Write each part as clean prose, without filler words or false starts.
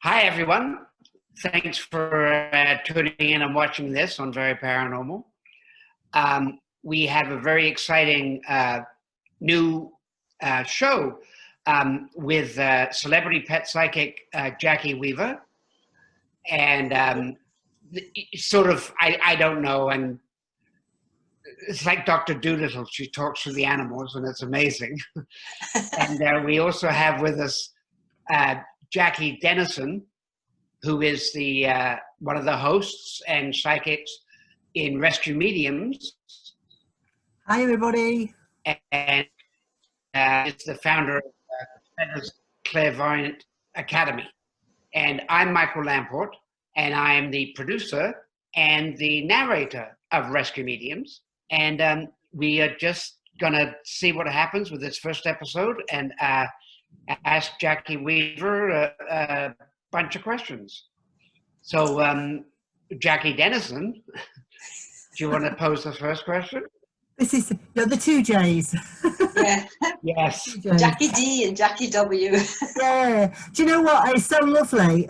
Hi, everyone. Thanks for tuning in and watching this on Very Paranormal. We have a very exciting new show with celebrity pet psychic Jackie Weaver. And I don't know, and it's like Dr. Doolittle. She talks to the animals, and it's amazing. And we also have with us Jackie Dennison, who is the one of the hosts and psychics in Rescue Mediums. Hi, everybody. And is the founder of Feathers Clairvoyant Academy. And I'm Michael Lamport, and I am the producer and the narrator of Rescue Mediums. And we are just going to see what happens with this first episode and ask Jackie Weaver a bunch of questions. So, Jackie Dennison, do you want to pose the first question? This is the two J's. Yeah. Yes. Jackie D and Jackie W. Yeah. Do you know what is so lovely?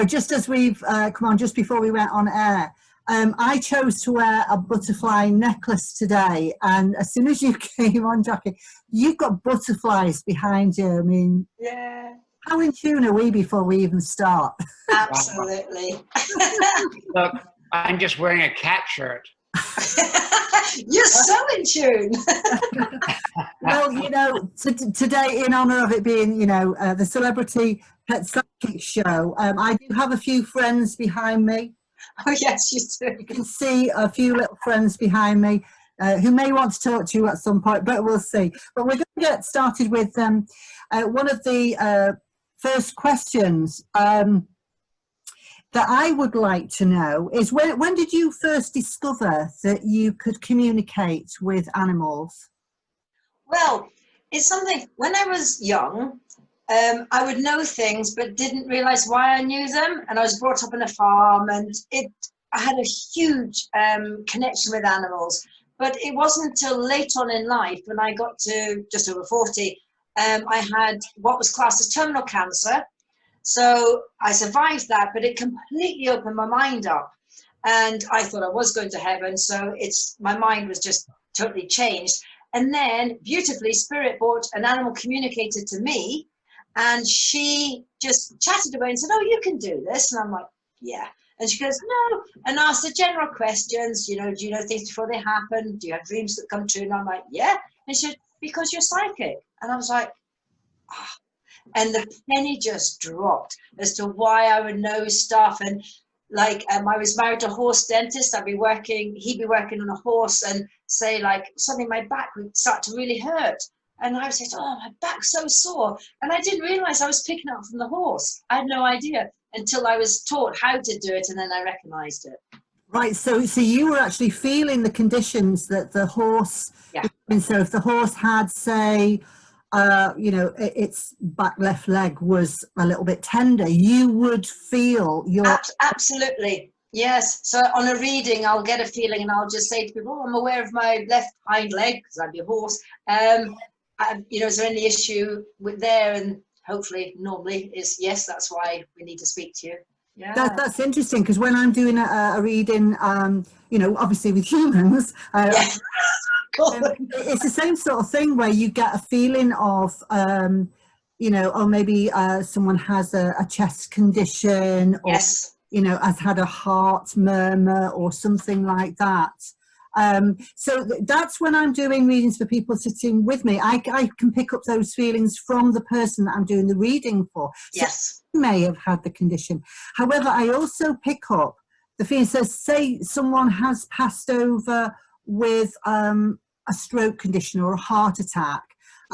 Just as we've come on, just before we went on air, I chose to wear a butterfly necklace today, and as soon as you came on, Jackie, you've got butterflies behind you. I mean, yeah. How in tune are we before we even start? Absolutely. Look, I'm just wearing a cat shirt. You're so in tune. Well, today, in honour of it being, the Celebrity Pet Psychic Show, I do have a few friends behind me. Oh, yes, you do. You can see a few little friends behind me who may want to talk to you at some point, but we'll see. But we're going to get started with one of the first questions that I would like to know is when did you first discover that you could communicate with animals? Well, it's something, when I was young, I would know things but didn't realise why I knew them. And I was brought up on a farm, and I had a huge connection with animals. But it wasn't until late on in life, when I got to just over 40, I had what was classed as terminal cancer. So I survived that, but it completely opened my mind up. And I thought I was going to heaven. So my mind was just totally changed. And then beautifully, Spirit brought an animal communicator to me, and she just chatted away and said, "Oh, you can do this." And I'm like, "Yeah." And she goes, "No," and asked the general questions, do you know things before they happen? Do you have dreams that come true? And I'm like, "Yeah." And she said, "Because you're psychic." And I was like, ah. And the penny just dropped as to why I would know stuff. And like, I was married to a horse dentist. He'd be working on a horse and say like something, my back would start to really hurt. And I would say, "Oh, my back's so sore." And I didn't realize I was picking up from the horse. I had no idea until I was taught how to do it. And then I recognized it. Right. So you were actually feeling the conditions that the horse, yeah. And so if the horse had, say, its back left leg was a little bit tender, you would feel your... Absolutely. Yes. So on a reading, I'll get a feeling and I'll just say to people, "Oh, I'm aware of my left hind leg," because I'd be a horse. Is there any issue with there? And hopefully, normally is yes, that's why we need to speak to you. Yeah. That's interesting, because when I'm doing a reading, obviously with humans, it's the same sort of thing where you get a feeling of, or maybe someone has a chest condition, or, yes. Has had a heart murmur or something like that. So that's when I'm doing readings for people sitting with me. I can pick up those feelings from the person that I'm doing the reading for. Yes. So they may have had the condition. However, I also pick up the feelings. So say someone has passed over with a stroke condition or a heart attack.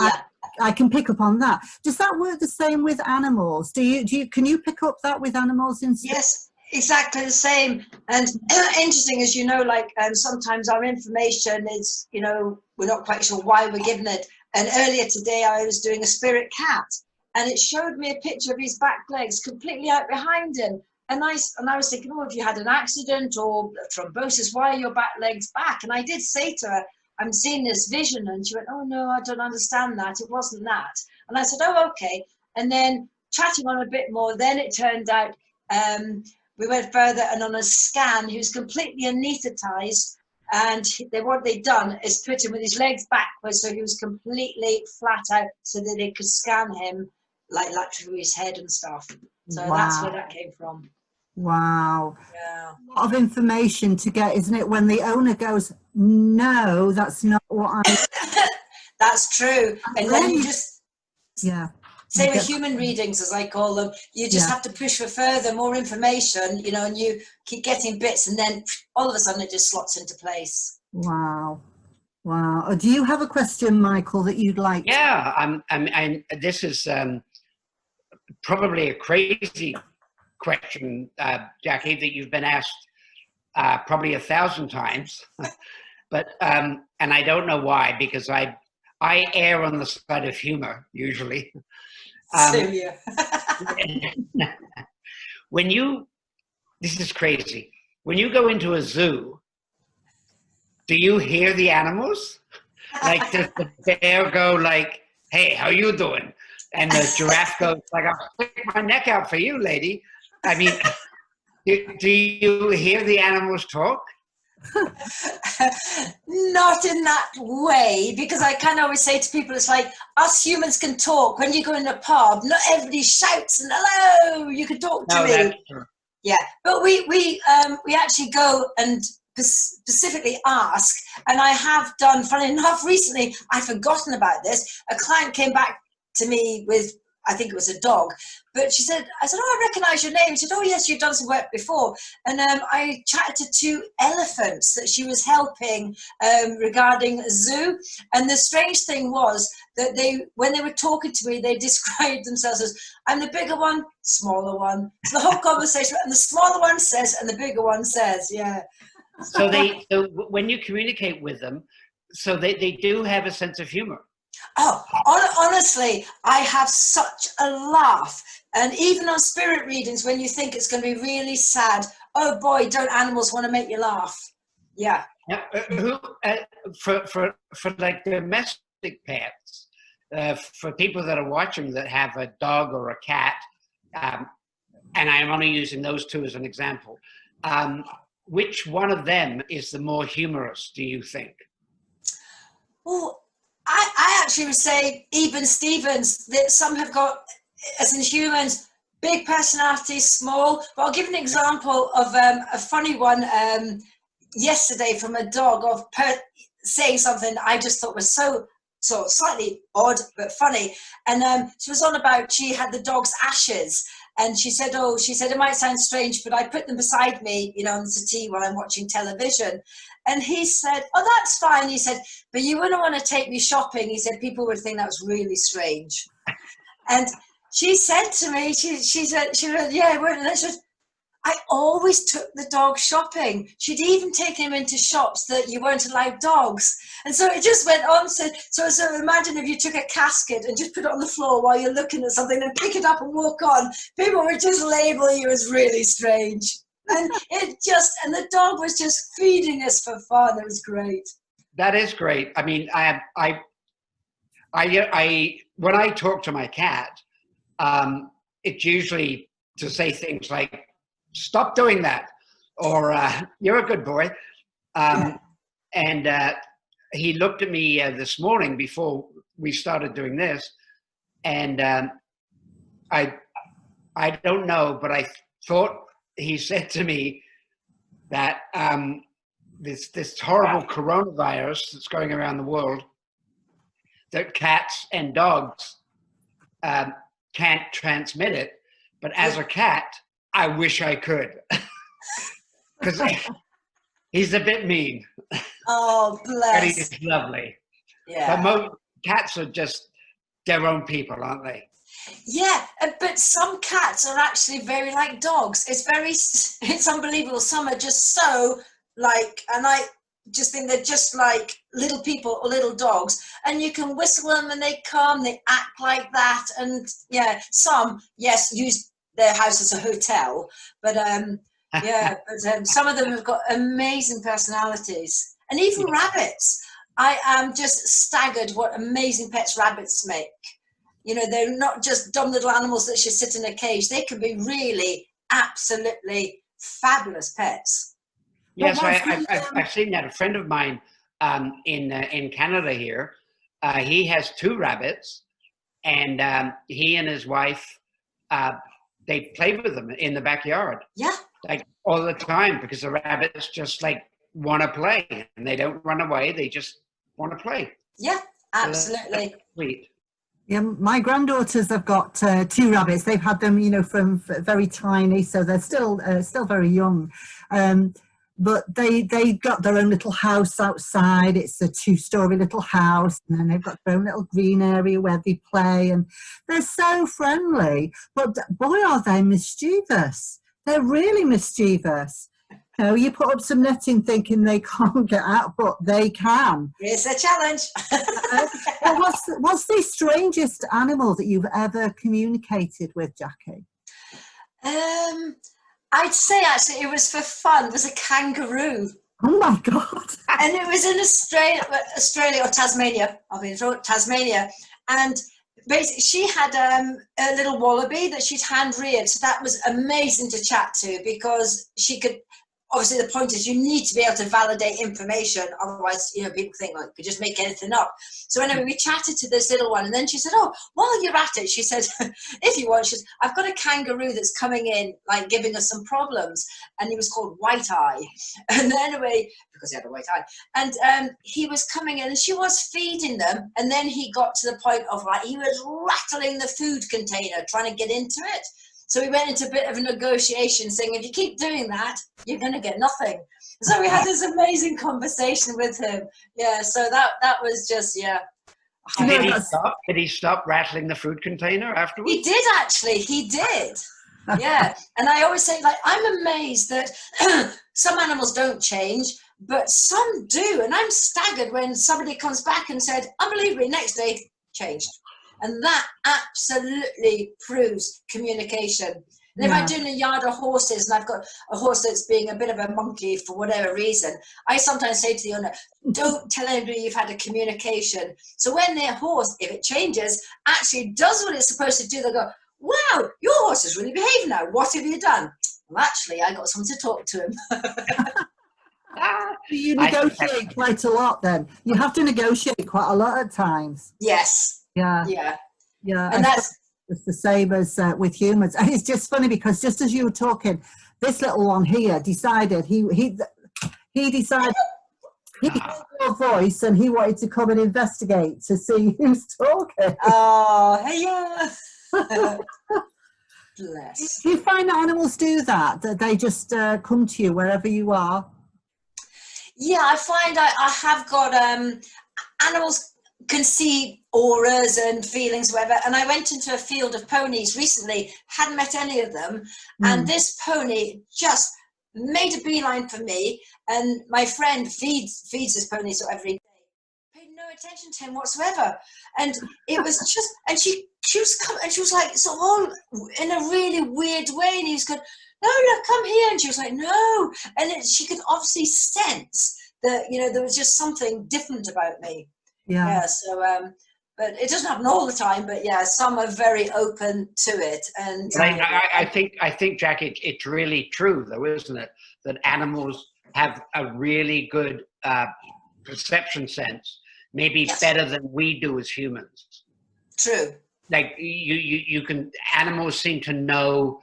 Yeah. I can pick up on that. Does that work the same with animals? Can you pick up that with animals instead? Yes, exactly the same. And interesting, as sometimes our information is, we're not quite sure why we're given it. And earlier today, I was doing a spirit cat, and it showed me a picture of his back legs completely out behind him. And I was thinking, "Oh, if you had an accident or thrombosis, why are your back legs back?" And I did say to her, "I'm seeing this vision." And she went, "Oh, no, I don't understand that. It wasn't that." And I said, "Oh, okay." And then chatting on a bit more. Then it turned out we went further, and on a scan, he was completely anaesthetized. And what they'd done is put him with his legs backwards, so he was completely flat out, so that they could scan him like through his head and stuff. So that's where that came from. Wow. Yeah. A lot of information to get, isn't it? When the owner goes, no, that's not what I... That's true. And then you just... Yeah. Same with human readings, as I call them. You just have to push for further, more information, you know, and you keep getting bits, and then all of a sudden it just slots into place. Wow. Wow. Do you have a question, Michael, that you'd like? Yeah, this is probably a crazy question, Jackie, that you've been asked probably 1,000 times, but and I don't know why, because I err on the side of humor usually. This is crazy. When you go into a zoo, do you hear the animals? Like, does the bear go like, "Hey, how you doing?" And the giraffe goes like, "I'll stick my neck out for you, lady." I mean, do you hear the animals talk? Not in that way, because I kind of always say to people, it's like us humans can talk. When you go in a pub, not everybody shouts and hello, you can talk to me. That's true. Yeah, but we actually go and specifically ask, and I have done, funny enough, recently. I've forgotten about this. A client came back to me with, I think it was a dog, but I said, "Oh, I recognize your name." She said, "Oh yes, you've done some work before." And I chatted to 2 elephants that she was helping regarding a zoo. And the strange thing was that when they were talking to me, they described themselves as, "I'm the bigger one, smaller one." So the whole conversation, and the smaller one says, and the bigger one says, yeah. So when you communicate with them, so they do have a sense of humor. Oh, honestly, I have such a laugh. And even on spirit readings, when you think it's going to be really sad, oh boy, don't animals want to make you laugh? Yeah. For like domestic pets, for people that are watching that have a dog or a cat, and I'm only using those 2 as an example, which one of them is the more humorous, do you think? Well, I actually would say even Stevens, that some have got, as in humans, big personalities, small. But I'll give an example of a funny one yesterday from a dog of saying something I just thought was so slightly odd but funny. And she was on about, she had the dog's ashes. And she said, it might sound strange, but I put them beside me, you know, on the settee while I'm watching television. And he said, "Oh, that's fine." He said, "But you wouldn't want to take me shopping." He said, "People would think that was really strange." And she said to me, she said, "Yeah, I wouldn't." And I said, "I always took the dog shopping." She'd even taken him into shops that you weren't allowed dogs. And so it just went on. So imagine if you took a casket and just put it on the floor while you're looking at something and pick it up and walk on. People would just label you as really strange. And and the dog was just feeding us for fun. It was great. That is great. I mean, when I talk to my cat, it's usually to say things like, "Stop doing that," or "You're a good boy." And he looked at me this morning before we started doing this, and I don't know, but I thought he said to me that this horrible coronavirus that's going around the world, that cats and dogs can't transmit it, but as a cat, I wish I could, because he's a bit mean. Oh, bless. But he's lovely. Yeah. But most cats are just their own people, aren't they? Yeah, but some cats are actually very like dogs. It's unbelievable. Some are just so like, and I just think they're just like little people or little dogs. And you can whistle them and they come, they act like that. And yeah, some, yes, use their house as a hotel. But some of them have got amazing personalities. And even rabbits. I am just staggered what amazing pets rabbits make. You know, they're not just dumb little animals that should sit in a cage. They can be really absolutely fabulous pets. Yes, I've seen that. A friend of mine in Canada here, he has 2 rabbits, and he and his wife, they play with them in the backyard. Yeah. Like all the time, because the rabbits just like want to play, and they don't run away. They just want to play. Yeah, absolutely. Sweet. Yeah, my granddaughters have got 2 rabbits. They've had them, you know, from very tiny, so they're still very young. But they got their own little house outside. It's a 2-story little house, and then they've got their own little green area where they play, and they're so friendly. But boy, are they mischievous! They're really mischievous. You know, you put up some netting thinking they can't get out, but they can. It's a challenge. Well, what's the strangest animal that you've ever communicated with, Jackie? I'd say actually it was for fun. It was a kangaroo. Oh my God. And it was in Australia or Tasmania. I'll be in Tasmania. And basically she had a little wallaby that she'd hand reared. So that was amazing to chat to, because she could, obviously the point is you need to be able to validate information. Otherwise, you know, people think, well, you could just make anything up. So anyway, we chatted to this little one, and then she said, oh, while you're at it, she said, if you want, she said, I've got a kangaroo that's coming in, like giving us some problems. And he was called White Eye. And anyway, because he had a white eye. And he was coming in, and she was feeding them. And then he got to the point of, like, he was rattling the food container, trying to get into it. So we went into a bit of a negotiation, saying, if you keep doing that, you're going to get nothing. So we had this amazing conversation with him. Yeah, so that was just, yeah. Did he stop rattling the food container afterwards? He did, actually. He did. Yeah. And I always say, like, I'm amazed that some animals don't change, but some do. And I'm staggered when somebody comes back and said, unbelievably, next day, changed. And that absolutely proves communication. And if I'm doing a yard of horses and I've got a horse that's being a bit of a monkey for whatever reason, I sometimes say to the owner, don't tell anybody you've had a communication. So when their horse, if it changes, actually does what it's supposed to do, they'll go, wow, your horse is really behaving now. What have you done? Well, actually, I got someone to talk to him. You negotiate quite a lot then. You have to negotiate quite a lot at times. Yes. Yeah. And that's it's the same as with humans. And it's just funny because just as you were talking, this little one here decided he decided he heard your voice and he wanted to come and investigate to see who's talking. Oh, yeah. Bless. Do you find that animals do that they just come to you wherever you are? Yeah, I find I have got animals can see auras and feelings, whatever. And I went into a field of ponies recently, hadn't met any of them. And this pony just made a beeline for me. And my friend feeds his ponies every day. Paid no attention to him whatsoever. And it was just, and she was coming, and she was like, so all in a really weird way. And he was going, no, come here. And she was like, no. And she could obviously sense that, you know, there was just something different about me. Yeah, so but it doesn't happen all the time, but yeah, some are very open to it. And I think Jack, it's really true though, isn't it, that animals have a really good perception sense, maybe better than we do as humans. True. Like you can, animals seem to know,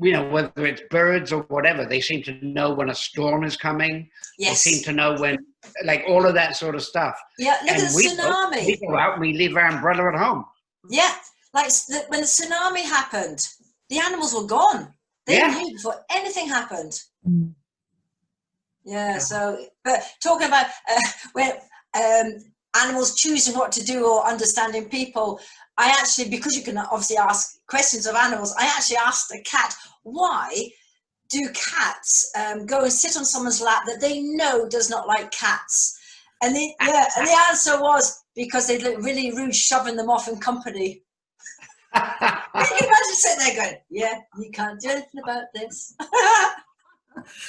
you know, whether it's birds or whatever, they seem to know when a storm is coming. Yes. They seem to know when, like, all of that sort of stuff. Yeah, look at the tsunami. We go out and we leave our umbrella at home. Yeah, like when the tsunami happened, the animals were gone. They knew before anything happened. Yeah, so, but talking about when animals choosing what to do or understanding people, I actually, because you can obviously ask questions of animals, I actually asked a cat, why do cats go and sit on someone's lap that they know does not like cats? And the answer was because they look really rude shoving them off in company. Can you imagine sitting there going, yeah, you can't do anything about this.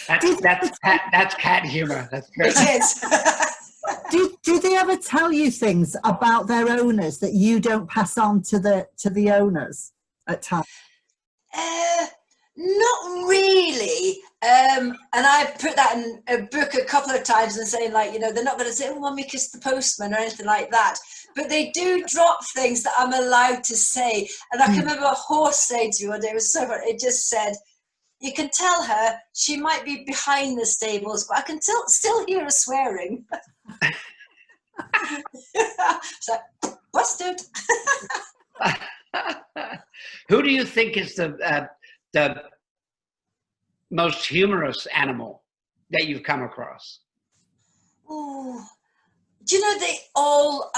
That's cat humor. That's great. It is. Do they ever ever tell you things about their owners that you don't pass on to the owners at times? Not really. And I've put that in a book a couple of times and saying, like, you know, they're not going to say, "Oh, Mummy kissed the postman" or anything like that. But they do drop things that I'm allowed to say. And I can remember a horse saying to me one day, it was so funny, it just said, "You can tell her she might be behind the stables, but I can still hear her swearing." So, busted. Who do you think is the most humorous animal that you've come across? Ooh. Do you know, they all,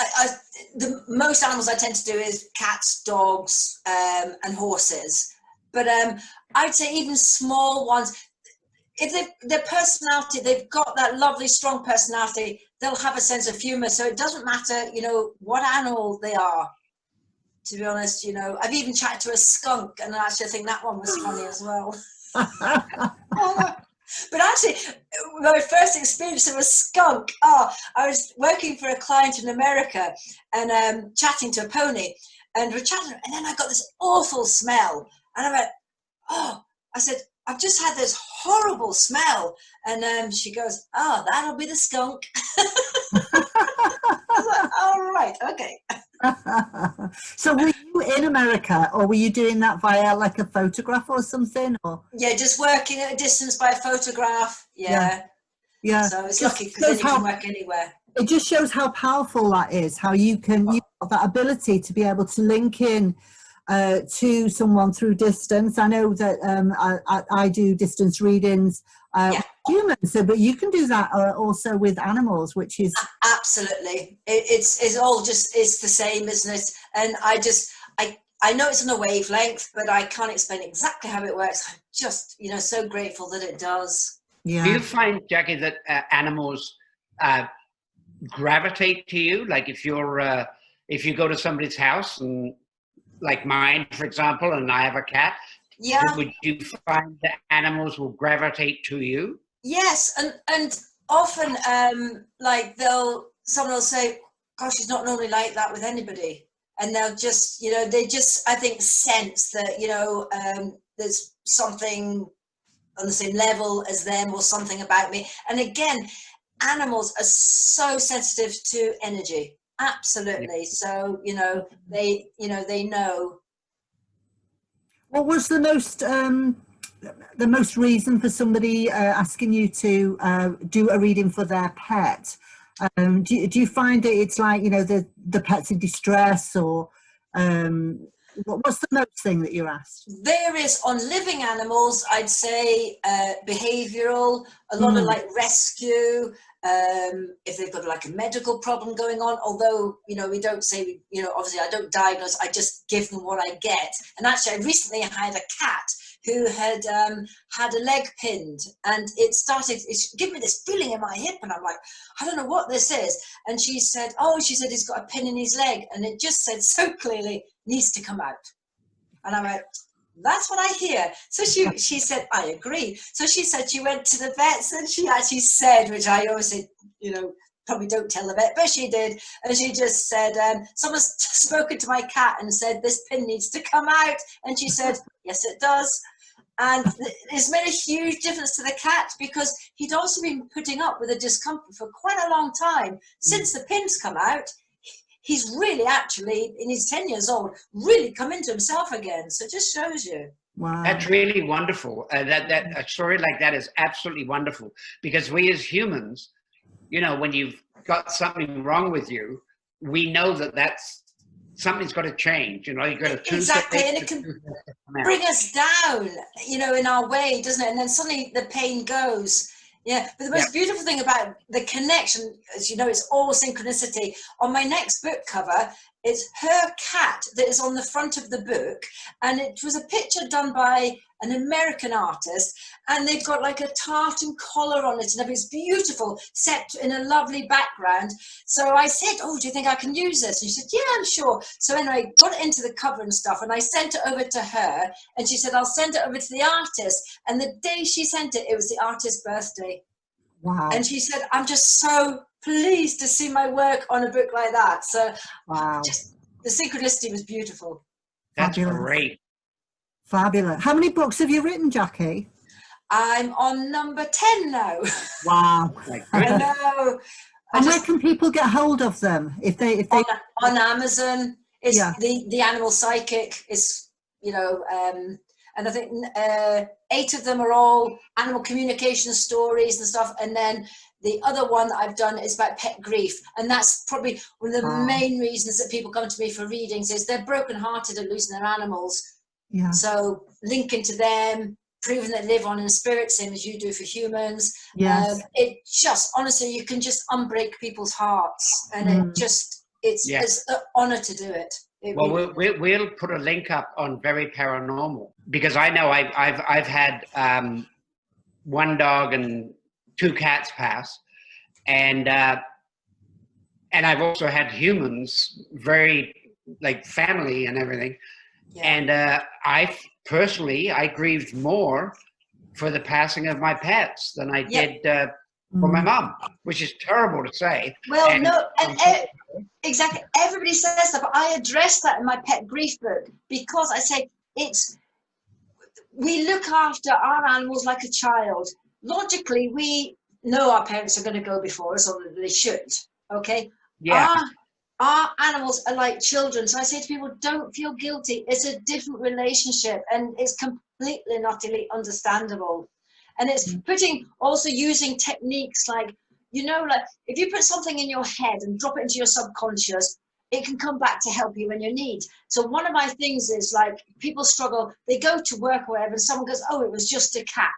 the most animals I tend to do is cats, dogs, and horses. But I'd say even small ones, if their personality, they've got that lovely, strong personality, they'll have a sense of humor. So it doesn't matter, you know, what animal they are, to be honest. You know, I've even chatted to a skunk, and actually I think that one was funny as well. But actually, my first experience of a skunk, I was working for a client in America and chatting to a pony, and we're chatting, and then I got this awful smell, and I went, "Oh," I said, "I've just had this horrible smell," and she goes, "Oh, that'll be the skunk." I was like, "All right, okay." So were you in America, or were you doing that via like a photograph or something? Or Yeah, just working at a distance by photograph. Yeah. So it's lucky because then you can work anywhere. It just shows how powerful that is, how you've got that ability to be able to link in to someone through distance. I know that I do distance readings with humans, but you can do that also with animals, which is absolutely. It's all just, it's the same, isn't it? And I know it's on a wavelength, but I can't explain exactly how it works. I'm just, you know, so grateful that it does. Yeah. Do you find, Jackie, that animals gravitate to you? Like if you go to somebody's house, and like mine, for example, and I have a cat, would you find that animals will gravitate to you? Yes, and often like someone will say, "Gosh, she's not normally like that with anybody," and they'll just, you know, they just, I think, sense that, you know, there's something on the same level as them or something about me. And again, animals are so sensitive to energy. Absolutely. So, you know, they know. What was the most reason for somebody asking you to do a reading for their pet? Do you find that it's like, you know, the pet's in distress, or what's the most thing that you're asked? Various on living animals, I'd say behavioural, a lot of like rescue, if they've got like a medical problem going on, although, you know, we don't say, you know, obviously I don't diagnose, I just give them what I get. And actually I recently had a cat who had had a leg pinned, and it's giving me this feeling in my hip, and I'm like, I don't know what this is. And she said, he's got a pin in his leg, and it just said so clearly, "Needs to come out." And I went, "That's what I hear." So she said, "I agree." So she said she went to the vets, and she actually said, which I always say, you know, probably don't tell the vet, but she did. And she just said, "Someone's spoken to my cat and said this pin needs to come out." And she said, "Yes, it does." And it's made a huge difference to the cat, because he'd also been putting up with the discomfort for quite a long time. Since the pin's come out, he's really actually, and he's 10 years old, really come into himself again. So it just shows you. Wow. That's really wonderful. That a story like that is absolutely wonderful, because we as humans, you know, when you've got something wrong with you, we know that something's got to change. You know, you've got to exactly, and it can bring us down, you know, in our way, doesn't it? And then suddenly the pain goes. Yeah, but the most beautiful thing about the connection, as you know, it's all synchronicity. On my next book cover, it's her cat that is on the front of the book, and it was a picture done by an American artist, and they've got like a tartan collar on it, and it's beautiful, set in a lovely background. So I said, "Oh, do you think I can use this?" And she said, "Yeah, I'm sure." So anyway, got it into the cover and stuff, and I sent it over to her, and she said, "I'll send it over to the artist." And the day she sent it, it was the artist's birthday. Wow. And she said, I'm just so pleased to see my work on a book like that. So Wow. just the synchronicity was beautiful. That's Fabulous. great. Fabulous. How many books have you written, Jackie? I'm on number 10 now. Wow. My I goodness. know. And where can people get hold of them if they on Amazon? It's Yeah. the Animal Psychic is, you know, and I think 8 of them are all animal communication stories and stuff. And then the other one that I've done is about pet grief. And that's probably one of the main reasons that people come to me for readings is they're brokenhearted at losing their animals. Yeah. So linking to them, proving that live on in spirit, same as you do for humans. Yes. It just, honestly, you can just unbreak people's hearts. And it's an honor to do it. Well, we'll put a link up on Very Paranormal, because I know I've had 1 dog and 2 cats pass, and I've also had humans, very like family and everything. Yeah. And I personally grieved more for the passing of my pets than I did for my mom, which is terrible to say. Well, exactly. Everybody says that, but I address that in my pet grief book, because I say we look after our animals like a child. Logically, we know our parents are going to go before us, or they should. Okay. Yeah. Our animals are like children. So I say to people, don't feel guilty. It's a different relationship, and it's completely and utterly understandable. And it's using techniques like, you know, like if you put something in your head and drop it into your subconscious, it can come back to help you when you need. So one of my things is like people struggle, they go to work or whatever, and someone goes, oh, it was just a cat.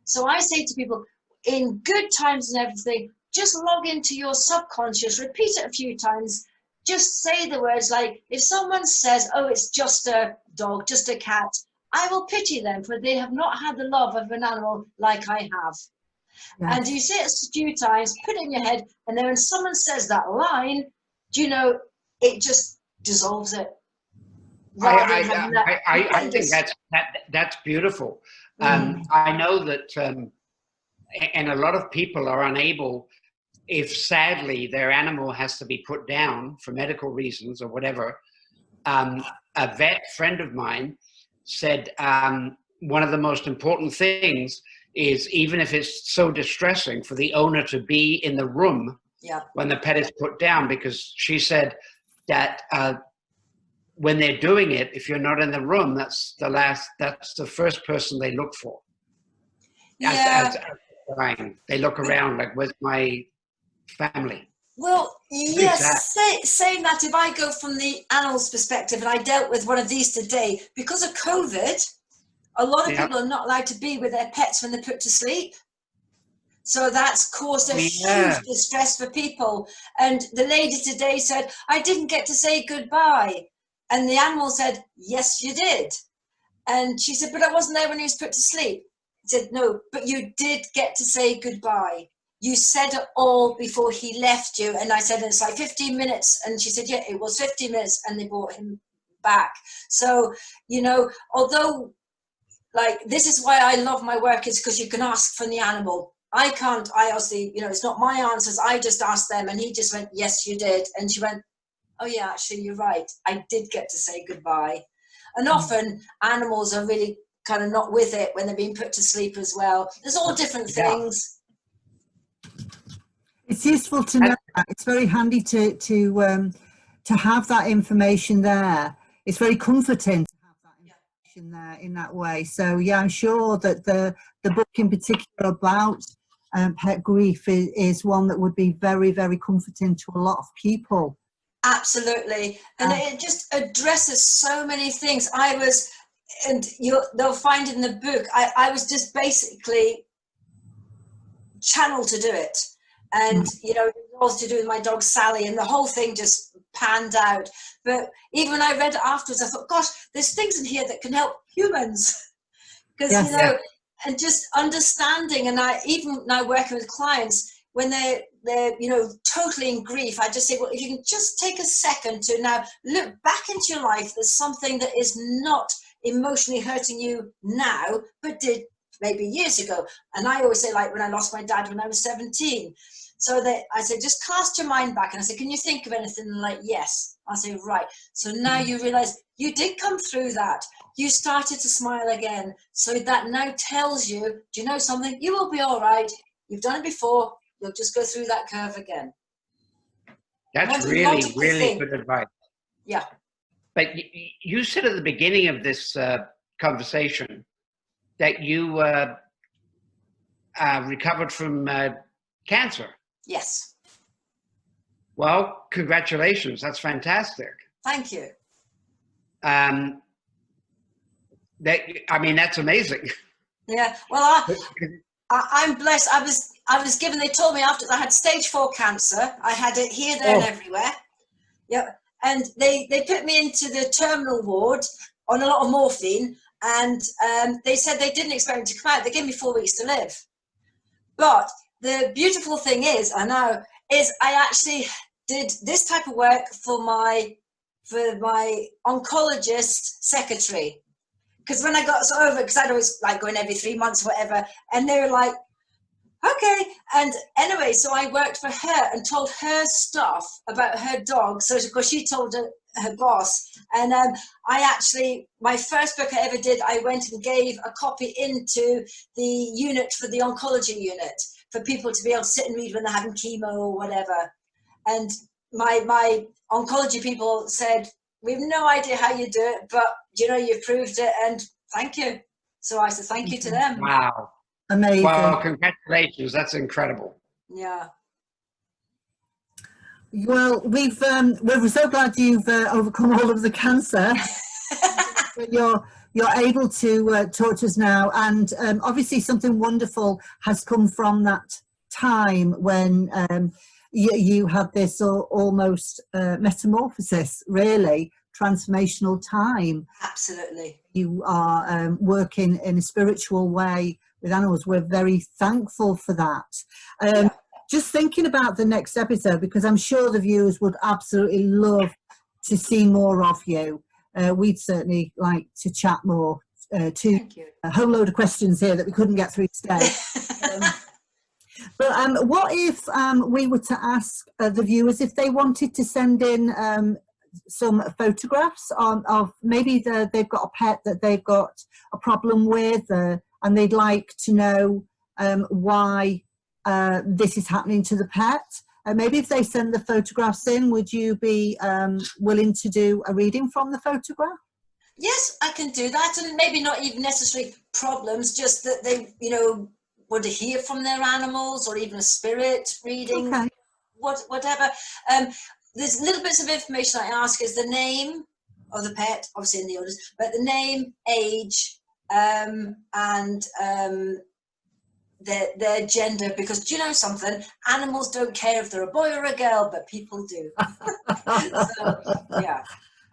So I say to people, in good times and everything, just log into your subconscious, repeat it a few times, just say the words like, if someone says, oh, it's just a dog, just a cat, I will pity them, for they have not had the love of an animal like I have. Yes. And you say it a few times, put it in your head, and then when someone says that line, do you know, it just dissolves it. I think that's beautiful. I know that, and a lot of people are unable, if sadly their animal has to be put down for medical reasons or whatever. A vet friend of mine said one of the most important things is, even if it's so distressing, for the owner to be in the room when the pet is put down, because she said that when they're doing it, if you're not in the room, that's the first person they look for. As dying. They look around like, where's my family? Well, yes, saying that, if I go from the animal's perspective, and I dealt with one of these today, because of COVID, a lot of people are not allowed to be with their pets when they're put to sleep. So that's caused a huge distress for people. And the lady today said, I didn't get to say goodbye. And the animal said, yes, you did. And she said, but I wasn't there when he was put to sleep. I said, no, but you did get to say goodbye. You said it all before he left you. And I said, it's like 15 minutes. And she said, yeah, it was 15 minutes. And they brought him back. So, you know, although, like, this is why I love my work, is because you can ask from the animal. I can't, I obviously, you know, it's not my answers. I just asked them, and he just went, yes, you did. And she went, oh yeah, actually, you're right. I did get to say goodbye. And often animals are really kind of not with it when they're being put to sleep as well. There's all different things. It's useful to know that. It's very handy to have that information there. It's very comforting to have that information there in that way. So yeah, I'm sure that the book in particular about pet grief is one that would be very, very comforting to a lot of people. Absolutely. And it just addresses so many things. They'll find in the book, I was just basically channeled to do it. And, you know, it was to do with my dog Sally, and the whole thing just panned out. But even when I read it afterwards, I thought, gosh, there's things in here that can help humans. Because, you know, and just understanding, and even now working with clients, when they're you know, totally in grief, I just say, well, if you can just take a second to now look back into your life, there's something that is not emotionally hurting you now, but did maybe years ago. And I always say, like when I lost my dad when I was 17. So I said, just cast your mind back. And I said, can you think of anything? And like, yes. I say, right. So now you realize you did come through that. You started to smile again. So that now tells you, do you know something? You will be all right. You've done it before. You'll just go through that curve again. That's really, really good advice. Yeah. But you said at the beginning of this conversation that you recovered from cancer. Yes. Well, congratulations. That's fantastic. Thank you. That's amazing. Yeah. Well, I'm blessed. I was given, they told me after I had stage 4 cancer, I had it here, there, and everywhere. Yep. And they put me into the terminal ward on a lot of morphine, and they said they didn't expect me to come out. They gave me 4 weeks to live. But the beautiful thing is, I actually did this type of work for my oncologist secretary. Because when I got over, because I'd always like going every 3 months, whatever, and they were like, okay. And anyway, so I worked for her and told her stuff about her dog. So of course she told her boss. And my first book I ever did, I went and gave a copy into the unit for the oncology unit for people to be able to sit and read when they're having chemo or whatever. And my oncology people said, we have no idea how you do it, but you've proved it, and thank you. So I said thank you to them. Wow. Amazing. Well, congratulations. That's incredible. Yeah. Well, we're so glad you've overcome all of the cancer. You're able to talk to us now, and obviously something wonderful has come from that time when you had this almost metamorphosis, really transformational time. Absolutely. You are working in a spiritual way with animals. We're very thankful for that. Just thinking about the next episode, because I'm sure the viewers would absolutely love to see more of you. We'd certainly like to chat more to a whole load of questions here that we couldn't get through today. But what if we were to ask the viewers if they wanted to send in some photographs of maybe they've got a pet that they've got a problem with, and they'd like to know why this is happening to the pet. Maybe if they send the photographs in, would you be willing to do a reading from the photograph? Yes, I can do that, and maybe not even necessarily problems, just that they, want to hear from their animals, or even a spirit reading, whatever. There's little bits of information I ask is the name of the pet, obviously in the orders, but the name, age, and their gender, because do you know something? Animals don't care if they're a boy or a girl, but people do. So, yeah.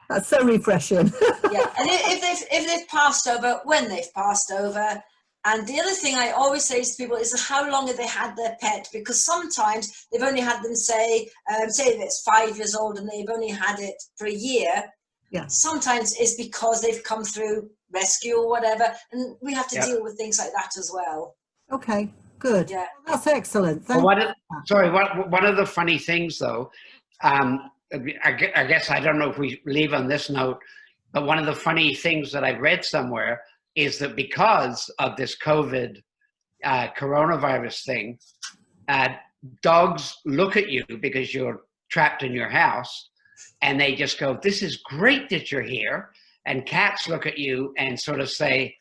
That's so refreshing. Yeah, and if they've passed over, when they've passed over. And the other thing I always say to people is how long have they had their pet? Because sometimes they've only had them, say if it's 5 years old and they've only had it for a year. Yeah. Sometimes it's because they've come through rescue or whatever, and we have to deal with things like that as well. Okay, good. Yeah, that's excellent. One of the funny things, though, I guess I don't know if we leave on this note, but one of the funny things that I read somewhere is that because of this COVID coronavirus thing, dogs look at you because you're trapped in your house, and they just go, "This is great that you're here." And cats look at you and sort of say,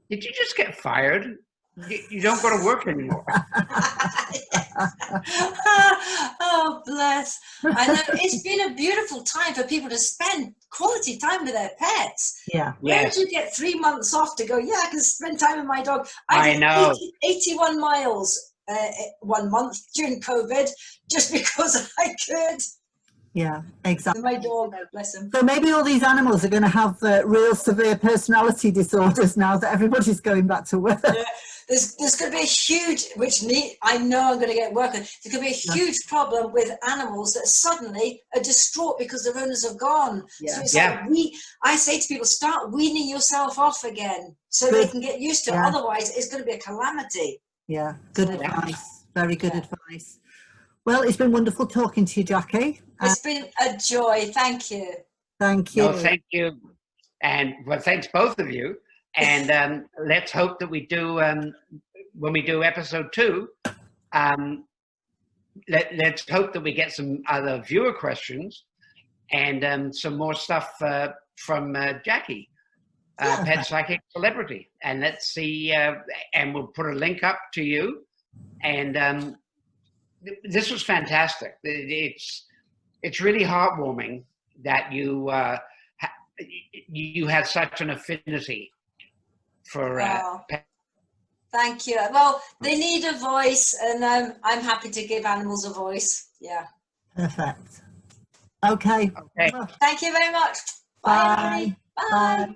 "Did you just get fired? You don't go to work anymore." Oh, bless. I know it's been a beautiful time for people to spend quality time with their pets. Yeah. Where did you get 3 months off to go, yeah, I can spend time with my dog? I know. 81 miles 1 month during COVID just because I could. Yeah, exactly. My dog, bless him. So maybe all these animals are going to have real severe personality disorders now that everybody's going back to work. Yeah. There's going to be a huge, I know I'm going to get working. There's going to be a huge problem with animals that suddenly are distraught because their owners have gone. Yeah. So it's like I say to people, start weaning yourself off again so they can get used to it. Yeah. Otherwise, it's going to be a calamity. Yeah, good advice. Very good advice. Well, it's been wonderful talking to you, Jackie. It's been a joy. Thank you. Thank you. No, thank you. And well, thanks both of you. And let's hope that we do, when we do episode 2, let's hope that we get some other viewer questions and some more stuff from Jackie, Pet Psychic Celebrity. And let's see, and we'll put a link up to you. And this was fantastic. It's really heartwarming that you have such an affinity for pets. Thank you. Well, they need a voice, and I'm happy to give animals a voice. Yeah. Perfect. Okay. Thank you very much. Bye. Bye. Bye.